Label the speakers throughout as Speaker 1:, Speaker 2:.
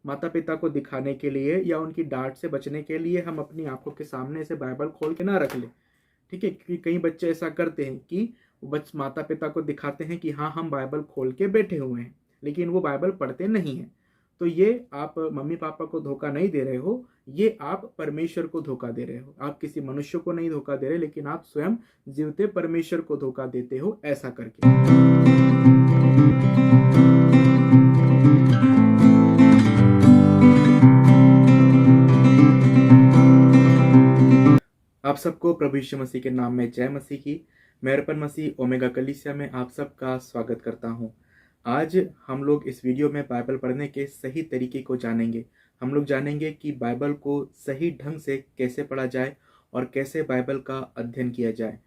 Speaker 1: माता पिता को दिखाने के लिए या उनकी डांट से बचने के लिए हम अपनी आंखों के सामने से बाइबल खोल के ना रख लें। ठीक है, क्योंकि कई बच्चे ऐसा करते हैं कि माता पिता को दिखाते हैं कि हाँ हम बाइबल खोल के बैठे हुए हैं, लेकिन वो बाइबल पढ़ते नहीं हैं। तो ये आप मम्मी पापा को धोखा नहीं दे रहे हो, ये आप परमेश्वर को धोखा दे रहे हो। आप किसी मनुष्य को नहीं धोखा दे रहे, लेकिन आप स्वयं जीवते परमेश्वर को धोखा देते हो ऐसा करके। आप सबको प्रभु यीशु मसीह के नाम में जय मसीह की। मैं अर्पण मसीह ओमेगा कलीसिया में आप सबका स्वागत करता हूं। आज हम लोग इस वीडियो में बाइबल पढ़ने के सही तरीके को जानेंगे। हम लोग जानेंगे कि बाइबल को सही ढंग से कैसे पढ़ा जाए और कैसे बाइबल का अध्ययन किया जाए।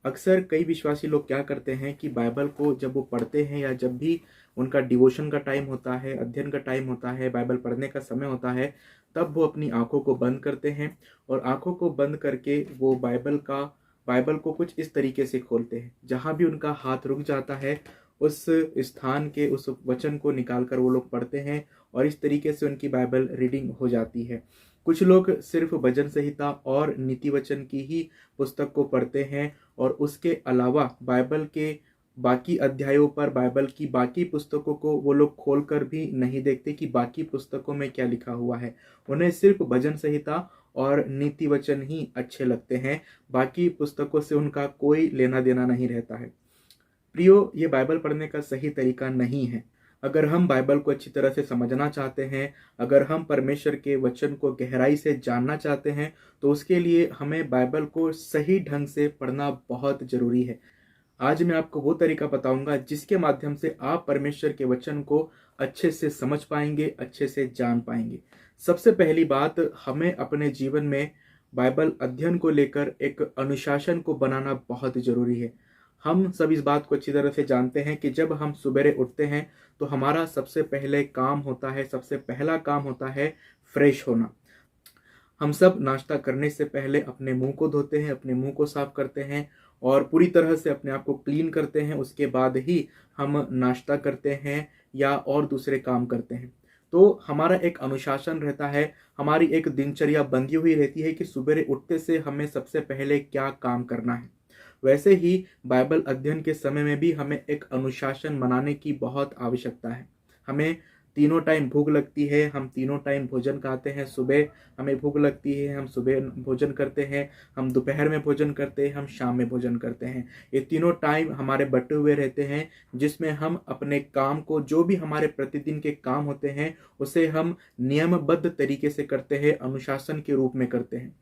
Speaker 1: अक्सर कई विश्वासी लोग क्या करते हैं कि बाइबल को जब वो पढ़ते हैं या जब भी उनका डिवोशन का टाइम होता है, अध्ययन का टाइम होता है, बाइबल पढ़ने का समय होता है, तब वो अपनी आंखों को बंद करते हैं और आंखों को बंद करके वो बाइबल को कुछ इस तरीके से खोलते हैं। जहाँ भी उनका हाथ रुक जाता है उस स्थान के उस वचन को निकालकर वो लोग पढ़ते हैं और इस तरीके से उनकी बाइबल रीडिंग हो जाती है। कुछ लोग सिर्फ भजन संहिता और नीति वचन की ही पुस्तक को पढ़ते हैं और उसके अलावा बाइबल के बाकी अध्यायों पर, बाइबल की बाकी पुस्तकों को वो लोग खोलकर भी नहीं देखते कि बाकी पुस्तकों में क्या लिखा हुआ है। उन्हें सिर्फ भजन संहिता और नीति वचन ही अच्छे लगते हैं, बाकी पुस्तकों से उनका कोई लेना देना नहीं रहता है। प्रियो, ये बाइबल पढ़ने का सही तरीका नहीं है। अगर हम बाइबल को अच्छी तरह से समझना चाहते हैं, अगर हम परमेश्वर के वचन को गहराई से जानना चाहते हैं, तो उसके लिए हमें बाइबल को सही ढंग से पढ़ना बहुत जरूरी है। आज मैं आपको वो तरीका बताऊंगा जिसके माध्यम से आप परमेश्वर के वचन को अच्छे से समझ पाएंगे, अच्छे से जान पाएंगे। सबसे पहली बात, हमें अपने जीवन में बाइबल अध्ययन को लेकर एक अनुशासन को बनाना बहुत जरूरी है। हम सब इस बात को अच्छी तरह से जानते हैं कि जब हम सुबह उठते हैं तो हमारा सबसे पहला काम होता है फ्रेश होना। हम सब नाश्ता करने से पहले अपने मुंह को धोते हैं, अपने मुंह को साफ करते हैं और पूरी तरह से अपने आप को क्लीन करते हैं। उसके बाद ही हम नाश्ता करते हैं या और दूसरे काम करते हैं। तो हमारा एक अनुशासन रहता है, हमारी एक दिनचर्या बंधी हुई रहती है कि सुबह उठते से हमें सबसे पहले क्या काम करना है। वैसे ही बाइबल अध्ययन के समय में भी हमें एक अनुशासन बनाने की बहुत आवश्यकता है। हमें तीनों टाइम भूख लगती है, हम तीनों टाइम भोजन खाते हैं। सुबह हमें भूख लगती है, हम सुबह भोजन करते हैं, हम दोपहर में भोजन करते हैं, हम शाम में भोजन करते हैं। ये तीनों टाइम हमारे बटे हुए रहते हैं जिसमें हम अपने काम को, जो भी हमारे प्रतिदिन के काम होते हैं, उसे हम नियमबद्ध तरीके से करते हैं, अनुशासन के रूप में करते हैं।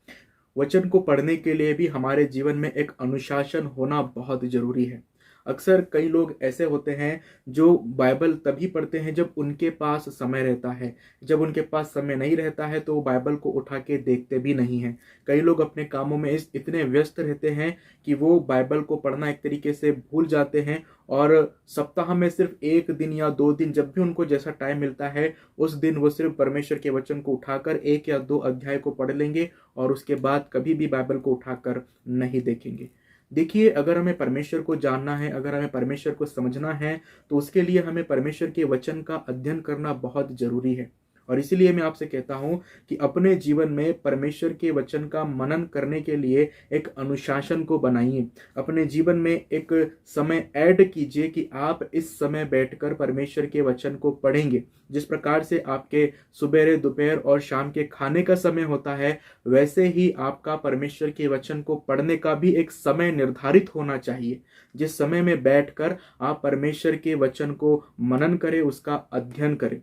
Speaker 1: वचन को पढ़ने के लिए भी हमारे जीवन में एक अनुशासन होना बहुत जरूरी है। अक्सर कई लोग ऐसे होते हैं जो बाइबल तभी पढ़ते हैं जब उनके पास समय रहता है। जब उनके पास समय नहीं रहता है तो वो बाइबल को उठा के देखते भी नहीं हैं। कई लोग अपने कामों में इतने व्यस्त रहते हैं कि वो बाइबल को पढ़ना एक तरीके से भूल जाते हैं और सप्ताह में सिर्फ एक दिन या 2 दिन, जब भी उनको जैसा टाइम मिलता है, उस दिन वो सिर्फ परमेश्वर के वचन को उठाकर 1 या 2 अध्याय को पढ़ लेंगे और उसके बाद कभी भी बाइबल को उठाकर नहीं देखेंगे। देखिए, अगर हमें परमेश्वर को जानना है, अगर हमें परमेश्वर को समझना है, तो उसके लिए हमें परमेश्वर के वचन का अध्ययन करना बहुत जरूरी है। और इसीलिए मैं आपसे कहता हूं कि अपने जीवन में परमेश्वर के वचन का मनन करने के लिए एक अनुशासन को बनाइए। अपने जीवन में एक समय ऐड कीजिए कि आप इस समय बैठकर परमेश्वर के वचन को पढ़ेंगे। जिस प्रकार से आपके सुबह, दोपहर और शाम के खाने का समय होता है, वैसे ही आपका परमेश्वर के वचन को पढ़ने का भी एक समय निर्धारित होना चाहिए, जिस समय में बैठकर आप परमेश्वर के वचन को मनन करें, उसका अध्ययन करें।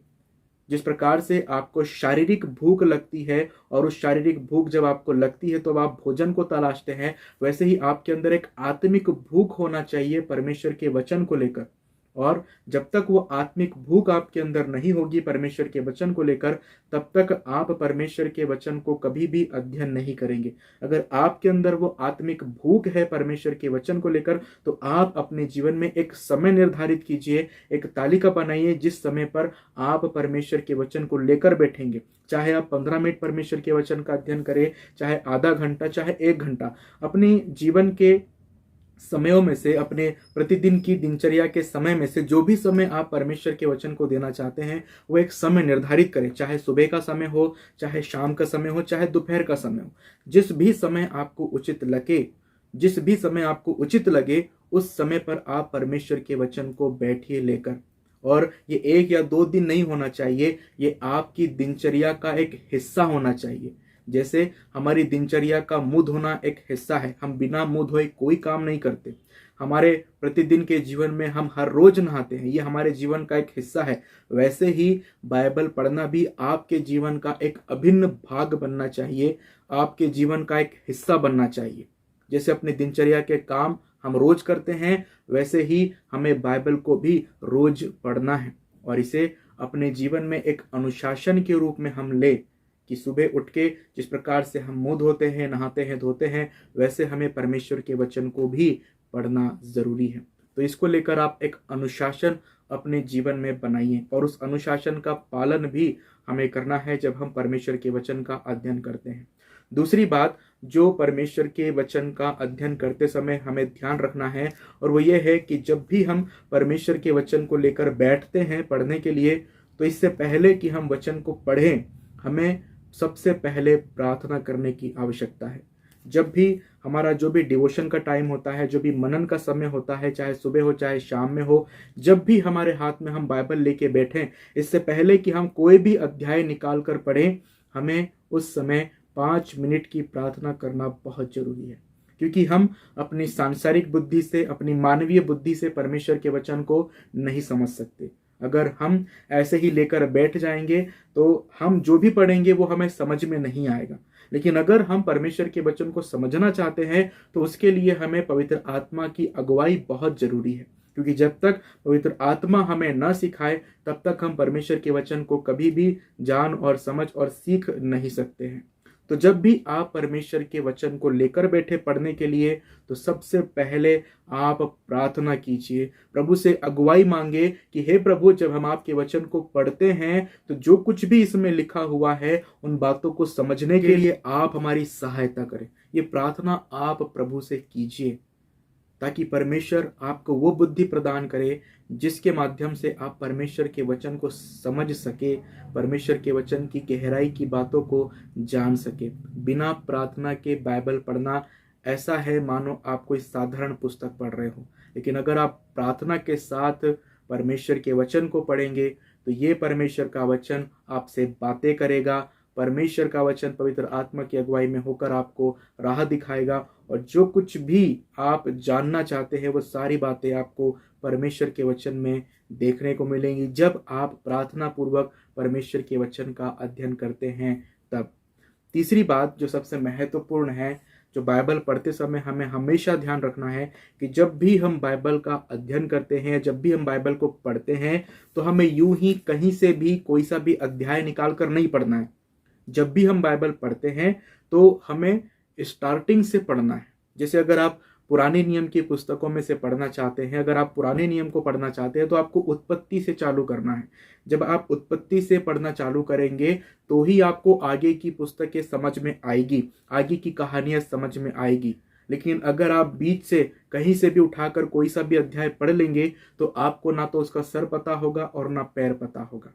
Speaker 1: जिस प्रकार से आपको शारीरिक भूख लगती है और उस शारीरिक भूख जब आपको लगती है तो आप भोजन को तलाशते हैं, वैसे ही आपके अंदर एक आत्मिक भूख होना चाहिए परमेश्वर के वचन को लेकर। और जब तक वो आत्मिक भूख आपके अंदर नहीं होगी परमेश्वर के वचन को लेकर, तब तक आप परमेश्वर के वचन को कभी भी अध्ययन नहीं करेंगे। अगर आपके अंदर वो आत्मिक भूख है परमेश्वर के वचन को लेकर, तो आप अपने जीवन में एक समय निर्धारित कीजिए, एक तालिका बनाइए जिस समय पर आप परमेश्वर के वचन को लेकर बैठेंगे। चाहे आप 15 मिनट परमेश्वर के वचन का अध्ययन करें, चाहे आधा घंटा, चाहे 1 घंटा। अपने जीवन के समयों में से, अपने प्रतिदिन की दिनचर्या के समय में से जो भी समय आप परमेश्वर के वचन को देना चाहते हैं, वो एक समय निर्धारित करें। चाहे सुबह का समय हो, चाहे शाम का समय हो, चाहे दोपहर का समय हो। जिस भी समय आपको उचित लगे, उस समय पर आप परमेश्वर के वचन को बैठिए लेकर। और ये 1 या 2 दिन नहीं होना चाहिए, ये आपकी दिनचर्या का एक हिस्सा होना चाहिए। जैसे हमारी दिनचर्या का मुंह धोना एक हिस्सा है, हम बिना मुंह धोए कोई काम नहीं करते। हमारे प्रतिदिन के जीवन में हम हर रोज नहाते हैं, ये हमारे जीवन का एक हिस्सा है। वैसे ही बाइबल पढ़ना भी आपके जीवन का एक अभिन्न भाग बनना चाहिए, आपके जीवन का एक हिस्सा बनना चाहिए। जैसे अपने दिनचर्या के काम हम रोज करते हैं, वैसे ही हमें बाइबल को भी रोज पढ़ना है और इसे अपने जीवन में एक अनुशासन के रूप में हम ले कि सुबह उठ के जिस प्रकार से हम मुंह धोते हैं, नहाते हैं, धोते हैं, वैसे हमें परमेश्वर के वचन को भी पढ़ना जरूरी है। तो इसको लेकर आप एक अनुशासन अपने जीवन में बनाइए और उस अनुशासन का पालन भी हमें करना है जब हम परमेश्वर के वचन का अध्ययन करते हैं। दूसरी बात जो परमेश्वर के वचन का अध्ययन करते समय हमें ध्यान रखना है, और वो ये है कि जब भी हम परमेश्वर के वचन को लेकर बैठते हैं पढ़ने के लिए, तो इससे पहले कि हम वचन को पढ़ें, हमें सबसे पहले प्रार्थना करने की आवश्यकता है। जब भी हमारा जो भी डिवोशन का टाइम होता है, जो भी मनन का समय होता है, चाहे सुबह हो चाहे शाम में हो, जब भी हमारे हाथ में हम बाइबल लेके बैठें, इससे पहले कि हम कोई भी अध्याय निकाल कर पढ़ें, हमें उस समय 5 मिनट की प्रार्थना करना बहुत जरूरी है। क्योंकि हम अपनी सांसारिक बुद्धि से, अपनी मानवीय बुद्धि से परमेश्वर के वचन को नहीं समझ सकते। अगर हम ऐसे ही लेकर बैठ जाएंगे तो हम जो भी पढ़ेंगे वो हमें समझ में नहीं आएगा। लेकिन अगर हम परमेश्वर के वचन को समझना चाहते हैं तो उसके लिए हमें पवित्र आत्मा की अगुवाई बहुत जरूरी है। क्योंकि जब तक पवित्र आत्मा हमें न सिखाए तब तक हम परमेश्वर के वचन को कभी भी जान और समझ और सीख नहीं सकते हैं। तो जब भी आप परमेश्वर के वचन को लेकर बैठे पढ़ने के लिए, तो सबसे पहले आप प्रार्थना कीजिए, प्रभु से अगुवाई मांगे कि हे प्रभु, जब हम आपके वचन को पढ़ते हैं तो जो कुछ भी इसमें लिखा हुआ है उन बातों को समझने के लिए आप हमारी सहायता करें। ये प्रार्थना आप प्रभु से कीजिए ताकि परमेश्वर आपको वो बुद्धि प्रदान करे जिसके माध्यम से आप परमेश्वर के वचन को समझ सके, परमेश्वर के वचन की गहराई की बातों को जान सके। बिना प्रार्थना के बाइबल पढ़ना ऐसा है मानो आप कोई साधारण पुस्तक पढ़ रहे हो। लेकिन अगर आप प्रार्थना के साथ परमेश्वर के वचन को पढ़ेंगे तो ये परमेश्वर का वचन आपसे बातें करेगा। परमेश्वर का वचन पवित्र आत्मा की अगुवाई में होकर आपको राह दिखाएगा और जो कुछ भी आप जानना चाहते हैं वो सारी बातें आपको परमेश्वर के वचन में देखने को मिलेंगी जब आप प्रार्थना पूर्वक परमेश्वर के वचन का अध्ययन करते हैं तब। तीसरी बात जो सबसे महत्वपूर्ण है, जो बाइबल पढ़ते समय हमें हमेशा ध्यान रखना है कि जब भी हम बाइबल का अध्ययन करते हैं, जब भी हम बाइबल को पढ़ते हैं, तो हमें यूं ही कहीं से भी कोई सा भी अध्याय निकाल कर नहीं पढ़ना है। जब भी हम बाइबल पढ़ते हैं तो हमें स्टार्टिंग से पढ़ना है। जैसे अगर आप पुराने नियम की पुस्तकों में से पढ़ना चाहते हैं, अगर आप पुराने नियम को पढ़ना चाहते हैं तो आपको उत्पत्ति से चालू करना है। जब आप उत्पत्ति से पढ़ना चालू करेंगे तो ही आपको आगे की पुस्तकें समझ में आएगी, आगे की कहानियां समझ में आएगी। लेकिन अगर आप बीच से कहीं से भी उठाकर कोई सा भी अध्याय पढ़ लेंगे तो आपको ना तो उसका सर पता होगा और ना पैर पता होगा।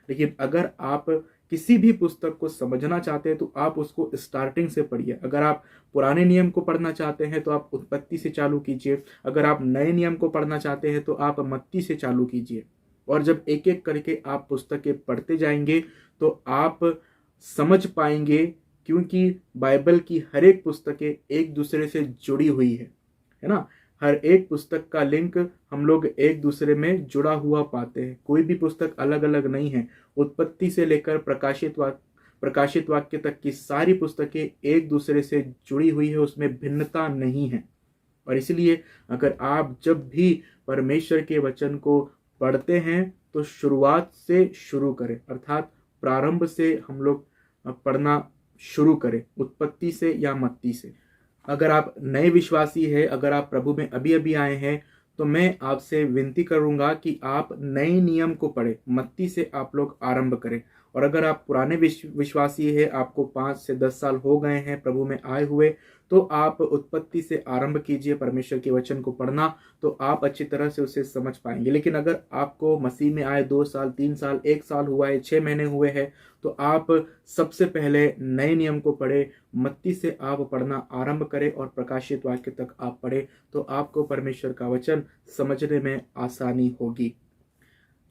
Speaker 1: लेकिन अगर आप किसी भी पुस्तक को समझना चाहते हैं तो आप उसको स्टार्टिंग से पढ़िए। अगर आप पुराने नियम को पढ़ना चाहते हैं तो आप उत्पत्ति से चालू कीजिए। अगर आप नए नियम को पढ़ना चाहते हैं तो आप मत्ती से चालू कीजिए। और जब एक एक करके आप पुस्तकें पढ़ते जाएंगे तो आप समझ पाएंगे, क्योंकि बाइबल की हर एक पुस्तकें एक दूसरे से जुड़ी हुई है ना। हर एक पुस्तक का लिंक हम लोग एक दूसरे में जुड़ा हुआ पाते हैं। कोई भी पुस्तक अलग अलग नहीं है। उत्पत्ति से लेकर प्रकाशित वाक्य तक की सारी पुस्तकें एक दूसरे से जुड़ी हुई है, उसमें भिन्नता नहीं है। और इसलिए अगर आप जब भी परमेश्वर के वचन को पढ़ते हैं तो शुरुआत से शुरू करें, अर्थात प्रारंभ से हम लोग पढ़ना शुरू करें, उत्पत्ति से या मत्ती से। अगर आप नए विश्वासी हैं, अगर आप प्रभु में अभी अभी आए हैं, तो मैं आपसे विनती करूंगा कि आप नए नियम को पढ़ें। मत्ती से आप लोग आरंभ करें और अगर आप पुराने विश्वासी है, आपको 5 से 10 साल हो गए हैं प्रभु में आए हुए, तो आप उत्पत्ति से आरंभ कीजिए परमेश्वर के वचन को पढ़ना, तो आप अच्छी तरह से उसे समझ पाएंगे। लेकिन अगर आपको मसीह में आए 2 साल, 3 साल, 1 साल हुआ है, 6 महीने हुए हैं, तो आप सबसे पहले नए नियम को पढ़े, मत्ती से आप पढ़ना आरंभ करें और प्रकाशित वाक्य तक आप पढ़े, तो आपको परमेश्वर का वचन समझने में आसानी होगी।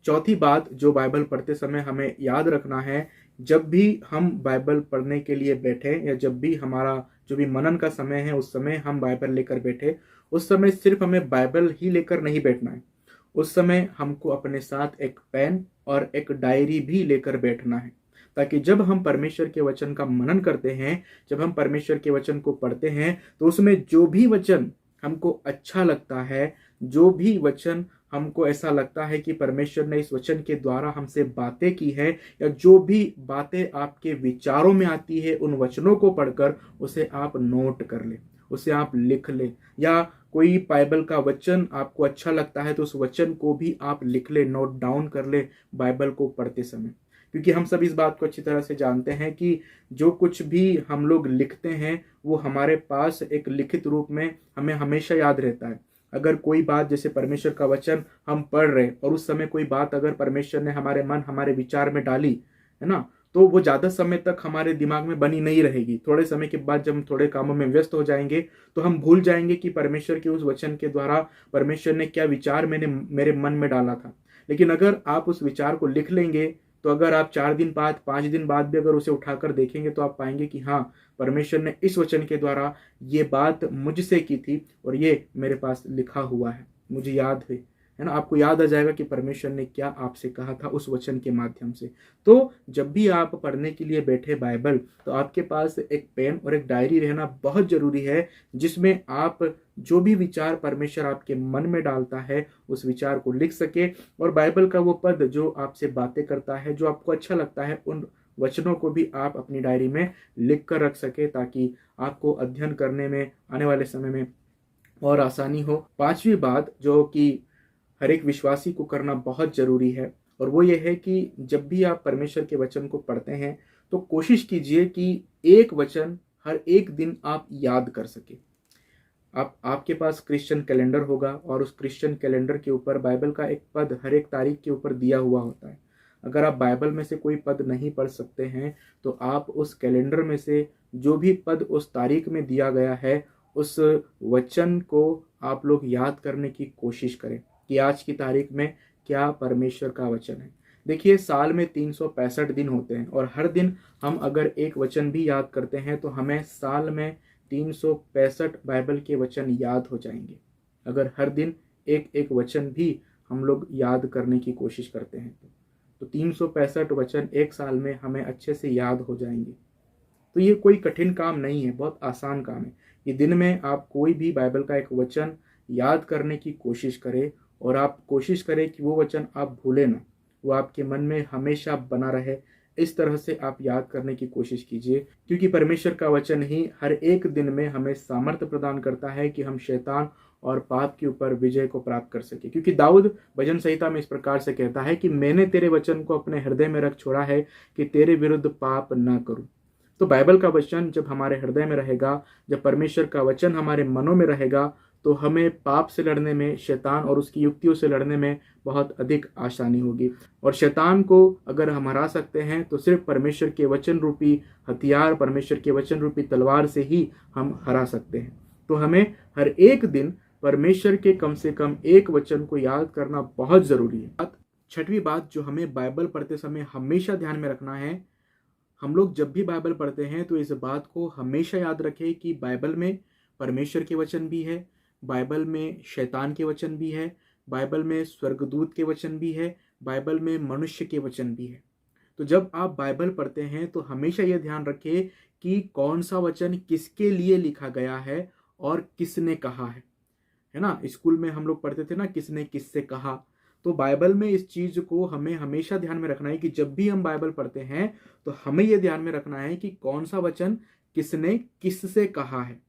Speaker 1: चौथी बात जो बाइबल पढ़ते समय हमें याद रखना है, जब भी हम बाइबल पढ़ने के लिए बैठे या जब भी हमारा जो भी मनन का समय है उस समय हम बाइबल लेकर बैठे, उस समय सिर्फ हमें बाइबल ही लेकर नहीं बैठना है। उस समय हमको अपने साथ एक पेन और एक डायरी भी लेकर बैठना है, ताकि जब हम परमेश्वर के वचन का मनन करते हैं, जब हम परमेश्वर के वचन को पढ़ते हैं, तो उसमें जो भी वचन हमको अच्छा लगता है, जो भी वचन हमको ऐसा लगता है कि परमेश्वर ने इस वचन के द्वारा हमसे बातें की है, या जो भी बातें आपके विचारों में आती है, उन वचनों को पढ़कर उसे आप नोट कर ले, उसे आप लिख ले। या कोई बाइबल का वचन आपको अच्छा लगता है तो उस वचन को भी आप लिख ले, नोट डाउन कर ले बाइबल को पढ़ते समय। क्योंकि हम सब इस बात को अच्छी तरह से जानते हैं कि जो कुछ भी हम लोग लिखते हैं वो हमारे पास एक लिखित रूप में हमें हमेशा याद रहता है। अगर कोई बात, जैसे परमेश्वर का वचन हम पढ़ रहे और उस समय कोई बात अगर परमेश्वर ने हमारे मन, हमारे विचार में डाली है ना, तो वो ज्यादा समय तक हमारे दिमाग में बनी नहीं रहेगी। थोड़े समय के बाद जब हम थोड़े कामों में व्यस्त हो जाएंगे तो हम भूल जाएंगे कि परमेश्वर के उस वचन के द्वारा परमेश्वर ने क्या विचार मेरे मन में डाला था। लेकिन अगर आप उस विचार को लिख लेंगे, तो अगर आप 4 दिन बाद, 5 दिन बाद भी अगर उसे उठाकर देखेंगे, तो आप पाएंगे कि हाँ, परमेश्वर ने इस वचन के द्वारा ये बात मुझसे की थी और ये मेरे पास लिखा हुआ है, मुझे याद है ना। आपको याद आ जाएगा कि परमेश्वर ने क्या आपसे कहा था उस वचन के माध्यम से। तो जब भी आप पढ़ने के लिए बैठे बाइबल, तो आपके पास एक पेन और एक डायरी रहना बहुत जरूरी है, जिसमें आप जो भी विचार परमेश्वर आपके मन में डालता है उस विचार को लिख सके, और बाइबल का वो पद जो आपसे बातें करता है, जो आपको अच्छा लगता है, उन वचनों को भी आप अपनी डायरी में लिख कर रख सके, ताकि आपको अध्ययन करने में आने वाले समय में और आसानी हो। 5वीं बात जो कि हर एक विश्वासी को करना बहुत जरूरी है, और वो ये है कि जब भी आप परमेश्वर के वचन को पढ़ते हैं तो कोशिश कीजिए कि एक वचन हर एक दिन आप याद कर सके। आपके पास क्रिश्चियन कैलेंडर होगा और उस क्रिश्चियन कैलेंडर के ऊपर बाइबल का एक पद हर एक तारीख के ऊपर दिया हुआ होता है। अगर आप बाइबल में से कोई पद नहीं पढ़ सकते हैं, तो आप उस कैलेंडर में से जो भी पद उस तारीख में दिया गया है, उस वचन को आप लोग याद करने की कोशिश करें कि आज की तारीख में क्या परमेश्वर का वचन है। देखिए, साल में 365 दिन होते हैं, और हर दिन हम अगर एक वचन भी याद करते हैं तो हमें साल में 365 बाइबल के वचन याद हो जाएंगे। अगर हर दिन एक एक वचन भी हम लोग याद करने की कोशिश करते हैं तो 365 वचन एक साल में हमें अच्छे से याद हो जाएंगे। तो ये कोई कठिन काम नहीं है, बहुत आसान काम है। ये दिन में आप कोई भी बाइबल का एक वचन याद करने की कोशिश करें, और आप कोशिश करें कि वो वचन आप भूलें ना, वो आपके मन में हमेशा बना रहे। इस तरह से आप याद करने की कोशिश कीजिए, क्योंकि परमेश्वर का वचन ही हर एक दिन में हमें सामर्थ्य प्रदान करता है कि हम शैतान और पाप के ऊपर विजय को प्राप्त कर सके। क्योंकि दाऊद भजन संहिता में इस प्रकार से कहता है कि मैंने तेरे वचन को अपने हृदय में रख छोड़ा है कि तेरे विरुद्ध पाप ना करूं। तो बाइबल का वचन जब हमारे हृदय में रहेगा, जब परमेश्वर का वचन हमारे मनों में रहेगा, तो हमें पाप से लड़ने में, शैतान और उसकी युक्तियों से लड़ने में बहुत अधिक आसानी होगी। और शैतान को अगर हम हरा सकते हैं तो सिर्फ परमेश्वर के वचन रूपी हथियार, परमेश्वर के वचन रूपी तलवार से ही हम हरा सकते हैं। तो हमें हर एक दिन परमेश्वर के कम से कम एक वचन को याद करना बहुत जरूरी है। 6वीं बात जो हमें बाइबल पढ़ते समय हमेशा ध्यान में रखना है, हम लोग जब भी बाइबल पढ़ते हैं तो इस बात को हमेशा याद रखें कि बाइबल में परमेश्वर के वचन भी है, बाइबल में शैतान के वचन भी है, बाइबल में स्वर्गदूत के वचन भी है, बाइबल में मनुष्य के वचन भी है। तो जब आप बाइबल पढ़ते हैं तो हमेशा यह ध्यान रखें कि कौन सा वचन किसके लिए लिखा गया है और किसने कहा है ना। स्कूल में हम लोग पढ़ते थे ना, किसने किससे कहा। तो बाइबल में इस चीज को हमें हमेशा ध्यान में रखना है कि जब भी हम बाइबल पढ़ते हैं तो हमें यह ध्यान में रखना है कि कौन सा वचन किसने किससे कहा है।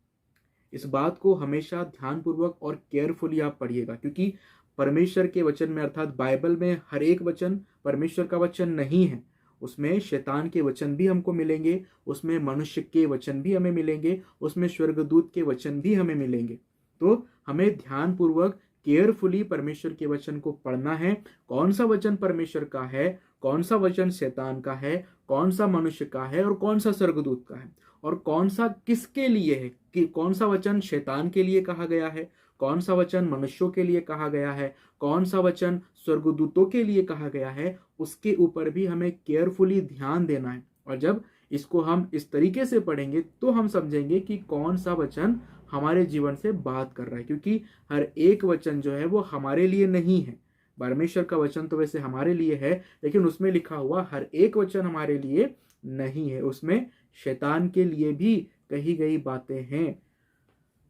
Speaker 1: इस बात को हमेशा ध्यानपूर्वक और केयरफुली आप पढ़िएगा, क्योंकि परमेश्वर के वचन में, अर्थात बाइबल में, हर एक वचन परमेश्वर का वचन नहीं है। उसमें शैतान के वचन भी हमको मिलेंगे, उसमें मनुष्य के वचन भी हमें मिलेंगे, उसमें स्वर्गदूत के वचन भी हमें मिलेंगे। तो हमें ध्यानपूर्वक केयरफुली परमेश्वर के वचन को पढ़ना है। कौन सा वचन परमेश्वर का है, कौन सा वचन शैतान का है, कौन सा मनुष्य का है और कौन सा स्वर्गदूत का है, और कौन सा किसके लिए है, कि कौन सा वचन शैतान के लिए कहा गया है, कौन सा वचन मनुष्यों के लिए कहा गया है, कौन सा वचन स्वर्गदूतों के लिए कहा गया है, उसके ऊपर भी हमें केयरफुली ध्यान देना है। और जब इसको हम इस तरीके से पढ़ेंगे तो हम समझेंगे कि कौन सा वचन हमारे जीवन से बात कर रहा है, क्योंकि हर एक वचन जो है वो हमारे लिए नहीं है। परमेश्वर का वचन तो वैसे हमारे लिए है, लेकिन उसमें लिखा हुआ हर एक वचन हमारे लिए नहीं है, उसमें शैतान के लिए भी कही गई बातें हैं।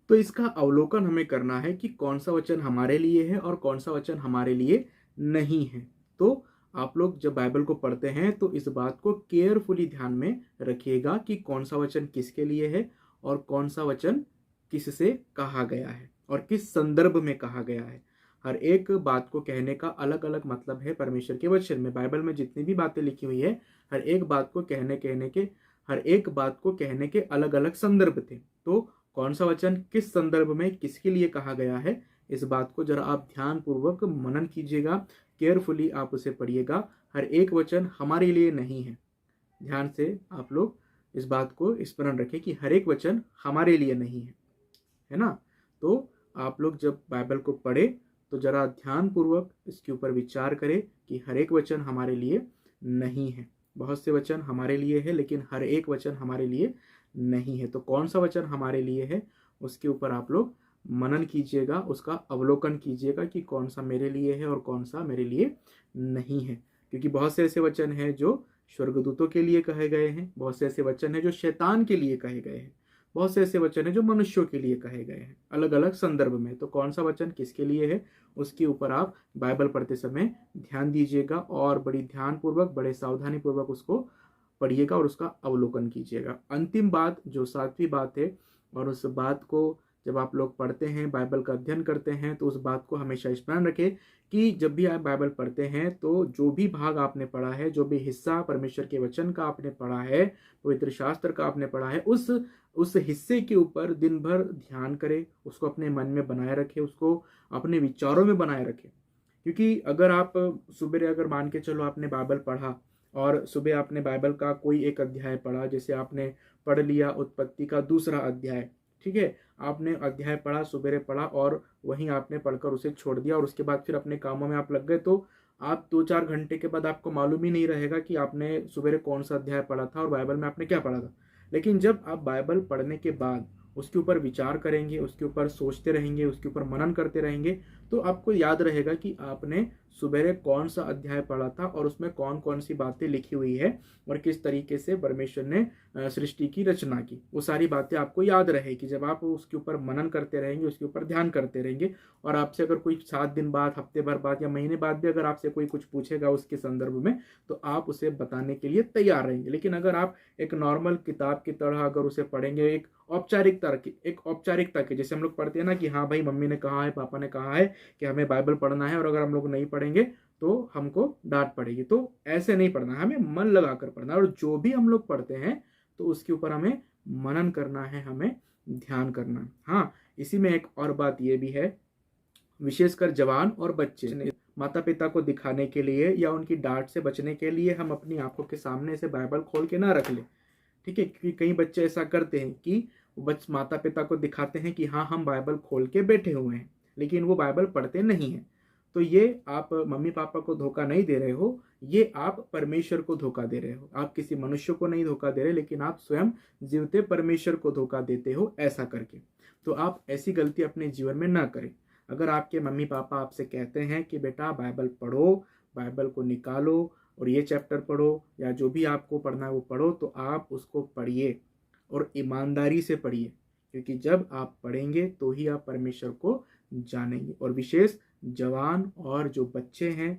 Speaker 1: तो इसका अवलोकन हमें करना है कि कौन सा वचन हमारे लिए है और कौन सा वचन हमारे लिए नहीं है। तो आप लोग जब बाइबल को पढ़ते हैं तो इस बात को केयरफुली ध्यान में रखिएगा कि कौन सा वचन किसके लिए है और कौन सा वचन किससे कहा गया है और किस संदर्भ में कहा गया है। हर एक बात को कहने का अलग अलग मतलब है परमेश्वर के वचन में। बाइबल में जितनी भी बातें लिखी हुई है, हर एक बात को कहने के अलग अलग संदर्भ थे। तो कौन सा वचन किस संदर्भ में किसके लिए कहा गया है, इस बात को जरा आप ध्यान पूर्वक मनन कीजिएगा, केयरफुली आप उसे पढ़िएगा। हर एक वचन हमारे लिए नहीं है। ध्यान से आप लोग इस बात को स्मरण रखें कि हर एक वचन हमारे लिए नहीं है ना। तो आप लोग जब बाइबल को पढ़े तो जरा ध्यान पूर्वक इसके ऊपर विचार करें कि हर एक वचन हमारे लिए नहीं है। बहुत से वचन हमारे लिए है, लेकिन हर एक वचन हमारे लिए नहीं है। तो कौन सा वचन हमारे लिए है उसके ऊपर आप लोग मनन कीजिएगा, उसका अवलोकन कीजिएगा कि कौन सा मेरे लिए है और कौन सा मेरे लिए नहीं है। क्योंकि बहुत से ऐसे वचन हैं जो स्वर्गदूतों के लिए कहे गए हैं, बहुत से ऐसे वचन हैं जो शैतान के लिए कहे गए हैं, बहुत से ऐसे वचन हैं जो मनुष्यों के लिए कहे गए हैं अलग अलग संदर्भ में। तो कौन सा वचन किसके लिए है उसके ऊपर आप बाइबल पढ़ते समय ध्यान दीजिएगा और बड़ी ध्यानपूर्वक, बड़े सावधानी पूर्वक उसको पढ़िएगा और उसका अवलोकन कीजिएगा। अंतिम बात जो 7वीं बात है, और उस बात को जब आप लोग पढ़ते हैं, बाइबल का अध्ययन करते हैं, तो उस बात को हमेशा स्मरण रखें कि जब भी आप बाइबल पढ़ते हैं तो जो भी भाग आपने पढ़ा है, जो भी हिस्सा परमेश्वर के वचन का आपने पढ़ा है, पवित्र शास्त्र का आपने पढ़ा है, उस हिस्से के ऊपर दिन भर ध्यान करें, उसको अपने मन में बनाए रखें, उसको अपने विचारों में बनाए रखें। क्योंकि अगर आप सुबह, अगर मान के चलो आपने बाइबल पढ़ा और सुबह आपने बाइबल का कोई एक अध्याय पढ़ा, जैसे आपने पढ़ लिया उत्पत्ति का 2रा अध्याय, ठीक है, आपने अध्याय पढ़ा, सुबह पढ़ा और वहीं आपने पढ़कर उसे छोड़ दिया और उसके बाद फिर अपने कामों में आप लग गए, तो आप 2-4 घंटे के बाद आपको मालूम ही नहीं रहेगा कि आपने सुबह कौन सा अध्याय पढ़ा था और बाइबल में आपने क्या पढ़ा था। लेकिन जब आप बाइबल पढ़ने के बाद उसके ऊपर विचार करेंगे, उसके ऊपर सोचते रहेंगे, उसके ऊपर मनन करते रहेंगे, तो आपको याद रहेगा कि आपने सुबह कौन सा अध्याय पढ़ा था और उसमें कौन कौन सी बातें लिखी हुई है और किस तरीके से परमेश्वर ने सृष्टि की रचना की। वो सारी बातें आपको याद रहेगी जब आप उसके ऊपर मनन करते रहेंगे, उसके ऊपर ध्यान करते रहेंगे। और आपसे अगर कोई 7 दिन बाद, हफ्ते भर बाद या महीने बाद भी अगर आपसे कोई कुछ पूछेगा उसके संदर्भ में, तो आप उसे बताने के लिए तैयार रहेंगे। लेकिन अगर आप एक नॉर्मल किताब की तरह अगर उसे पढ़ेंगे, एक औपचारिकता की, जैसे हम लोग पढ़ते हैं ना कि हाँ भाई मम्मी ने कहा है, पापा ने कहा है कि हमें बाइबल पढ़ना है और अगर हम लोग नहीं पढ़ेंगे तो हमको डांट पड़ेगी, तो ऐसे नहीं पढ़ना है, हमें मन लगाकर पढ़ना है। और जो भी हम लोग पढ़ते हैं तो उसके ऊपर हमें मनन करना है, हमें ध्यान करना है। हाँ, इसी में एक और बात ये भी है, विशेषकर जवान और बच्चे, माता पिता को दिखाने के लिए या उनकी डांट से बचने के लिए हम अपनी आंखों के सामने से बाइबल खोल के ना रख ले, ठीक है। क्योंकि कई बच्चे ऐसा करते हैं कि माता पिता को दिखाते हैं कि हाँ हम बाइबल खोल के बैठे हुए हैं, लेकिन वो बाइबल पढ़ते नहीं है। तो ये आप मम्मी पापा को धोखा नहीं दे रहे हो, ये आप परमेश्वर को धोखा दे रहे हो। आप किसी मनुष्य को नहीं धोखा दे रहे, लेकिन आप स्वयं जीवते परमेश्वर को धोखा देते हो ऐसा करके। तो आप ऐसी गलती अपने जीवन में ना करें। अगर आपके मम्मी पापा आपसे कहते हैं कि बेटा बाइबल पढ़ो, बाइबल को निकालो और ये चैप्टर पढ़ो या जो भी आपको पढ़ना है वो पढ़ो, तो आप उसको पढ़िए और ईमानदारी से पढ़िए, क्योंकि जब आप पढ़ेंगे तो ही आप परमेश्वर को जानेंगे। और विशेष जवान और जो बच्चे हैं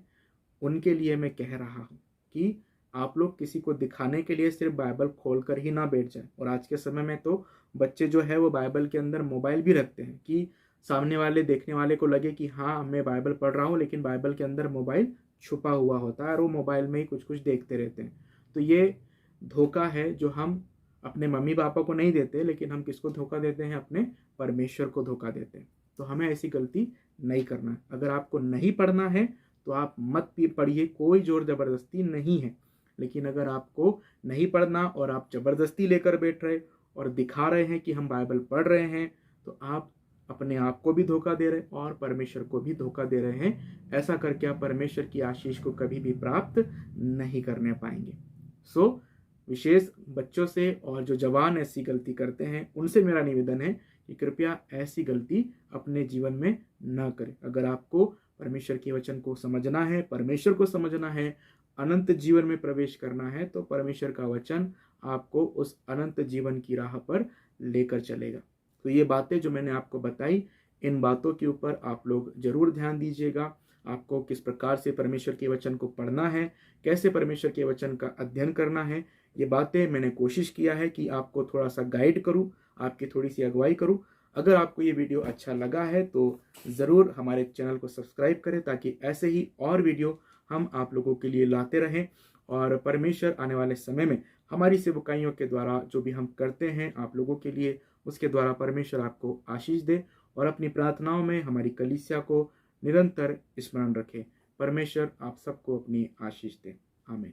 Speaker 1: उनके लिए मैं कह रहा हूँ कि आप लोग किसी को दिखाने के लिए सिर्फ बाइबल खोल कर ही ना बैठ जाए। और आज के समय में तो बच्चे जो है वो बाइबल के अंदर मोबाइल भी रखते हैं कि सामने वाले, देखने वाले को लगे कि हाँ मैं बाइबल पढ़ रहा हूँ, लेकिन बाइबल के अंदर मोबाइल छुपा हुआ होता है और वो मोबाइल में ही कुछ कुछ देखते रहते हैं। तो ये धोखा है जो हम अपने मम्मी पापा को नहीं देते, लेकिन हम किसको धोखा देते हैं? अपने परमेश्वर को धोखा देते हैं। तो हमें ऐसी गलती नहीं करना है। अगर आपको नहीं पढ़ना है तो आप मत पढ़िए, कोई जोर ज़बरदस्ती नहीं है। लेकिन अगर आपको नहीं पढ़ना और आप ज़बरदस्ती लेकर बैठ रहे और दिखा रहे हैं कि हम बाइबल पढ़ रहे हैं, तो आप अपने आप को भी धोखा दे रहे और परमेश्वर को भी धोखा दे रहे हैं। ऐसा करके आप परमेश्वर की आशीष को कभी भी प्राप्त नहीं करने पाएंगे। विशेष बच्चों से और जो जवान ऐसी गलती करते हैं उनसे मेरा निवेदन है कि कृपया ऐसी गलती अपने जीवन में न करें। अगर आपको परमेश्वर के वचन को समझना है, परमेश्वर को समझना है, अनंत जीवन में प्रवेश करना है, तो परमेश्वर का वचन आपको उस अनंत जीवन की राह पर लेकर चलेगा। तो ये बातें जो मैंने आपको बताई, इन बातों के ऊपर आप लोग जरूर ध्यान दीजिएगा। आपको किस प्रकार से परमेश्वर के वचन को पढ़ना है, कैसे परमेश्वर के वचन का अध्ययन करना है, ये बातें मैंने कोशिश किया है कि आपको थोड़ा सा गाइड करूं, आपकी थोड़ी सी अगुवाई करूं। अगर आपको ये वीडियो अच्छा लगा है तो ज़रूर हमारे चैनल को सब्सक्राइब करें, ताकि ऐसे ही और वीडियो हम आप लोगों के लिए लाते रहें। और परमेश्वर आने वाले समय में हमारी सेवकाइयों के द्वारा जो भी हम करते हैं आप लोगों के लिए, उसके द्वारा परमेश्वर आपको आशीष दे और अपनी प्रार्थनाओं में हमारी कलीसिया को निरंतर स्मरण रखे। परमेश्वर आप सबको अपनी आशीष दे। आमीन।